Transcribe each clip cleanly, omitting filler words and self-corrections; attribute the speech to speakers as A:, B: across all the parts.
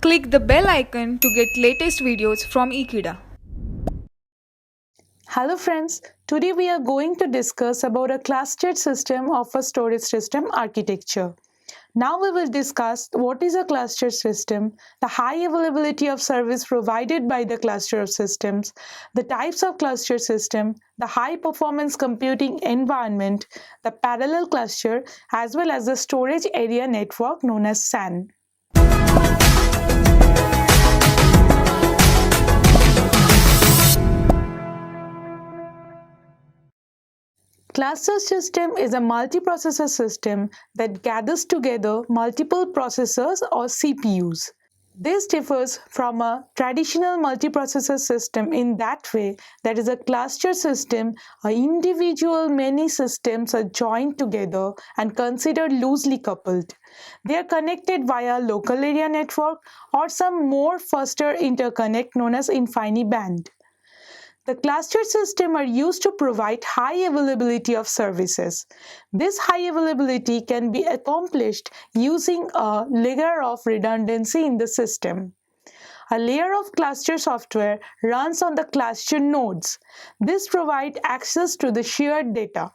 A: Click the bell icon to get latest videos from Ekeeda.
B: Hello friends, today we are going to discuss about a clustered system of a storage system architecture. Now we will discuss what is a clustered system, the high availability of service provided by the cluster of systems, the types of cluster system, the high performance computing environment, the parallel cluster, as well as the storage area network known as SAN. Cluster system is a multiprocessor system that gathers together multiple processors or CPUs. This differs from a traditional multiprocessor system in that way that is a cluster system, individual many systems are joined together and considered loosely coupled. They are connected via local area network or some more faster interconnect known as InfiniBand. The cluster systems are used to provide high availability of services. This high availability can be accomplished using a layer of redundancy in the system. A layer of cluster software runs on the cluster nodes. This provides access to the shared data.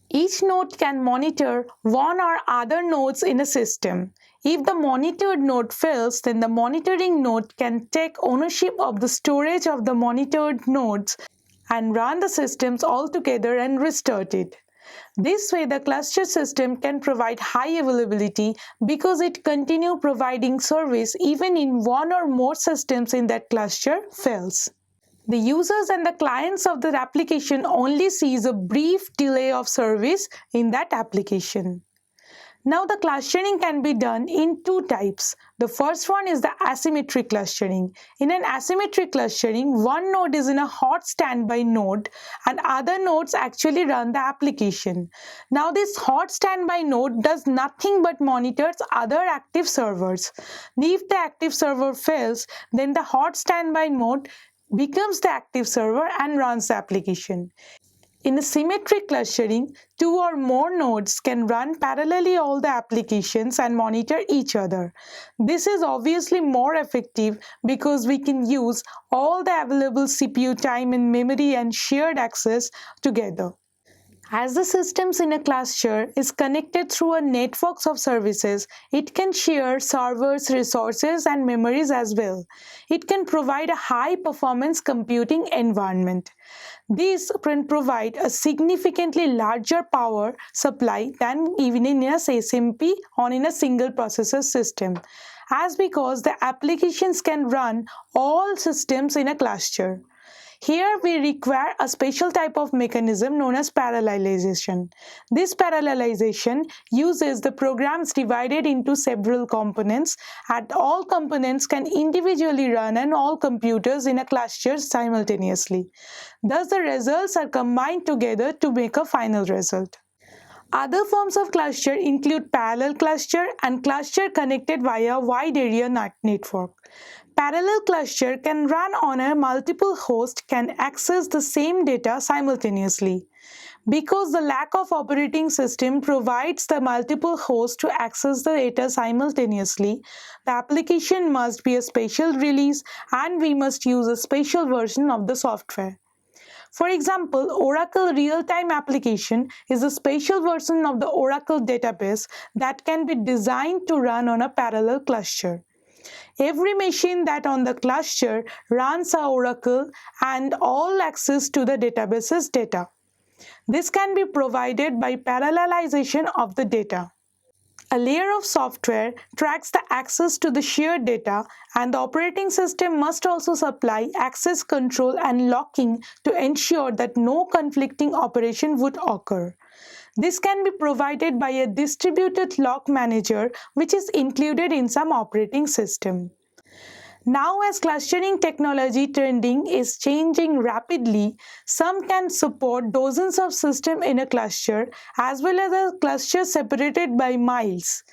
B: Each node can monitor one or other nodes in a system. If the monitored node fails, then the monitoring node can take ownership of the storage of the monitored nodes and run the systems altogether and restart it. This way, the cluster system can provide high availability because it continues providing service even in one or more systems in that cluster fails. The users and the clients of the application only sees a brief delay of service in that application. Now the clustering can be done in two types. The first one is the asymmetric clustering. In an asymmetric clustering, one node is in a hot standby node and other nodes actually run the application. Now this hot standby node does nothing but monitors other active servers. If the active server fails, then the hot standby node becomes the active server and runs the application. In a symmetric clustering, two or more nodes can run parallelly all the applications and monitor each other. This is obviously more effective because we can use all the available CPU time and memory and shared access together. As the systems in a cluster is connected through a network of services, it can share servers, resources, and memories as well. It can provide a high-performance computing environment. These can provide a significantly larger power supply than even in a SMP or in a single processor system, as because the applications can run all systems in a cluster. Here we require a special type of mechanism known as parallelization. This parallelization uses the programs divided into several components, and all components can individually run on all computers in a cluster simultaneously. Thus the results are combined together to make a final result. Other forms of cluster include parallel cluster and cluster connected via wide area network. Parallel cluster can run on a multiple host can access the same data simultaneously. Because the lack of operating system provides the multiple hosts to access the data simultaneously, the application must be a special release and we must use a special version of the software. For example, Oracle Real-Time Application is a special version of the Oracle database that can be designed to run on a parallel cluster. Every machine that on the cluster runs a Oracle and all access to the database's data. This can be provided by parallelization of the data. A layer of software tracks the access to the shared data, and the operating system must also supply access control and locking to ensure that no conflicting operation would occur. This can be provided by a distributed lock manager, which is included in some operating system. Now, as clustering technology trending is changing rapidly, some can support dozens of systems in a cluster as well as a cluster separated by miles.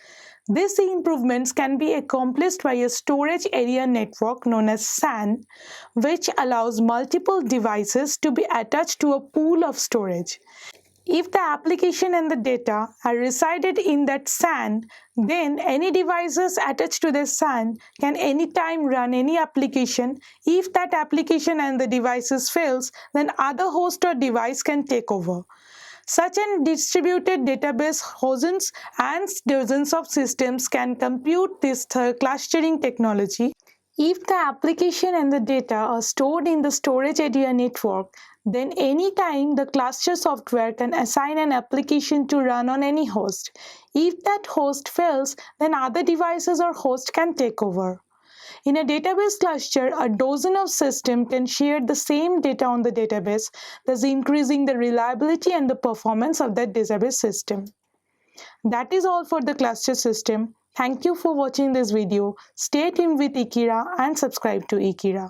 B: These improvements can be accomplished by a storage area network known as SAN, which allows multiple devices to be attached to a pool of storage. If the application and the data are resided in that SAN, then any devices attached to the SAN can anytime run any application. If that application and the devices fails, then other host or device can take over. Such a distributed database dozens and dozens of systems can compute this clustering technology. If the application and the data are stored in the storage area network, then anytime the cluster software can assign an application to run on any host. If that host fails, then other devices or hosts can take over. In a database cluster, a dozen of systems can share the same data on the database, thus increasing the reliability and the performance of that database system. That is all for the cluster system. Thank you for watching this video. Stay tuned with Ekeeda and subscribe to Ekeeda.